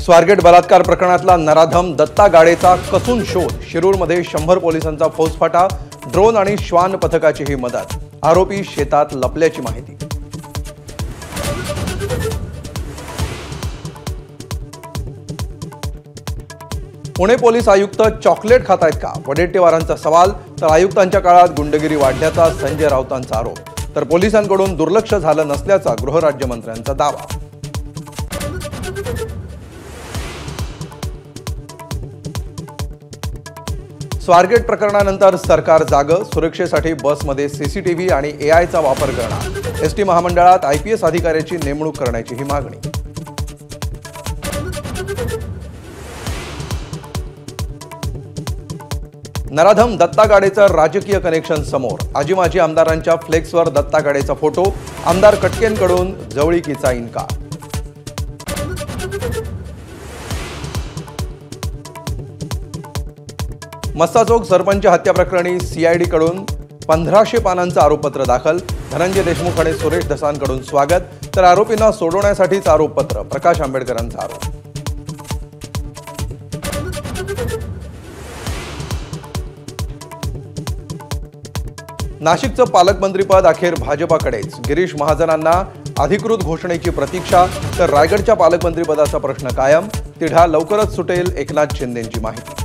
स्वारगेट बलात्कार प्रकरणातला नराधम दत्ता गाडेचा कसून शोध। शिरूरमध्ये 100 पोलिसांचा फौजफाटा, ड्रोन आणि श्वान पथकाचीही मदत। आरोपी शेतात लपल्याची माहिती। पुणे पोलीस आयुक्त चॉकलेट खात आहेत का? वडेट्टीवारांचा सवाल। तर आयुक्तांच्या काळात गुंडगिरी वाढल्याचा संजय राऊतांचा आरोप। तर पोलिसांकडून दुर्लक्ष झालं नसल्याचा गृहराज्यमंत्र्यांचा दावा। स्वारगेट प्रकरणानंतर सरकार जागं। सुरक्षेसाठी बसमध्ये सीसीटीव्ही आणि एआयचा वापर करणार। एसटी महामंडळात आयपीएस अधिकाऱ्याची नेमणूक करण्याची ही मागणी। नराधम दत्ता गाडेचं राजकीय कनेक्शन समोर। आजी माजी आमदारांच्या फ्लेक्सवर दत्ता गाडेचा फोटो। आमदार कटकेंकडून जवळीकीचा इन्कार। मस्ताचोक सरपंच हत्या प्रकरणी सीआयडीकडून 1500 पानांचं आरोपपत्र दाखल। धनंजय देशमुख आणि सुरेश धसांकडून स्वागत। तर आरोपींना सोडवण्यासाठीच आरोपपत्र। प्रकाश आंबेडकरांचा आरोप। नाशिकचं पालकमंत्रीपद अखेर भाजपाकडेच। गिरीश महाजनांना अधिकृत घोषणेची प्रतीक्षा। तर रायगडच्या पालकमंत्रीपदाचा प्रश्न कायम। तिढा लवकरच सुटेल, एकनाथ शिंदेंची माहिती।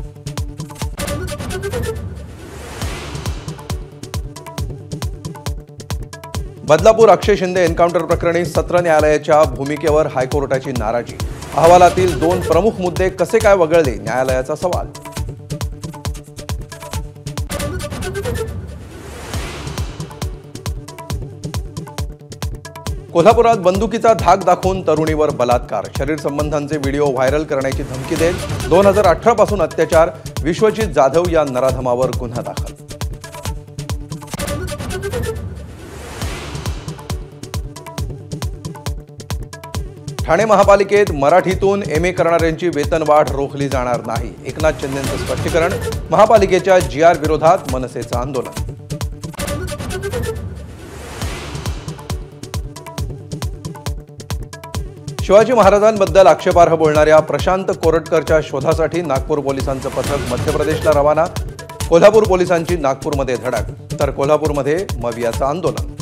बदलापूर अक्षय शिंदे एन्काउंटर प्रकरणी सत्र न्यायालयाच्या भूमिकेवर हायकोर्टाची नाराजी। अहवालातील 2 प्रमुख मुद्दे कसे काय वगळले? न्यायालयाचा सवाल। कोल्हापुरात बंदुकीचा धाक दाखवून तरुणीवर बलात्कार। शरीर संबंधांचे व्हिडिओ व्हायरल करण्याची धमकी देत 2018 पासून अत्याचार। विश्वजित जाधव या नराधमावर गुन्हा दाखल। ठाणे महापालिकेत मराठीतून एमए करणाऱ्यांची वेतनवाढ रोखली जाणार नाही। एकनाथ शिंदेंचं स्पष्टीकरण। महापालिकेच्या जीआर विरोधात मनसेचं आंदोलन। शिवाजी महाराजांबद्दल आक्षेपार्ह बोलणाऱ्या प्रशांत कोरटकरच्या शोधासाठी नागपूर पोलिसांचं पथक मध्य प्रदेशला रवाना। कोल्हापूर पोलिसांची नागपूरमध्ये धडक। तर कोल्हापूरमध्ये मवियाचं आंदोलन।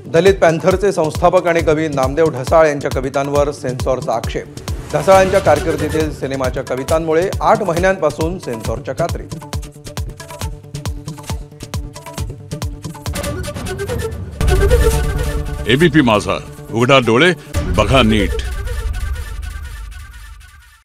दलित पॅन्थरचे संस्थापक आणि कवी नामदेव ढसाळ यांच्या कवितांवर सेन्सॉरचा आक्षेप। ढसाळांच्या कारकिर्दीतील सिनेमाच्या कवितांमुळे 8 महिन्यांपासून सेन्सॉरच्या कात्रीत। एबीपी माझा, उघडा डोळे बघा नीट।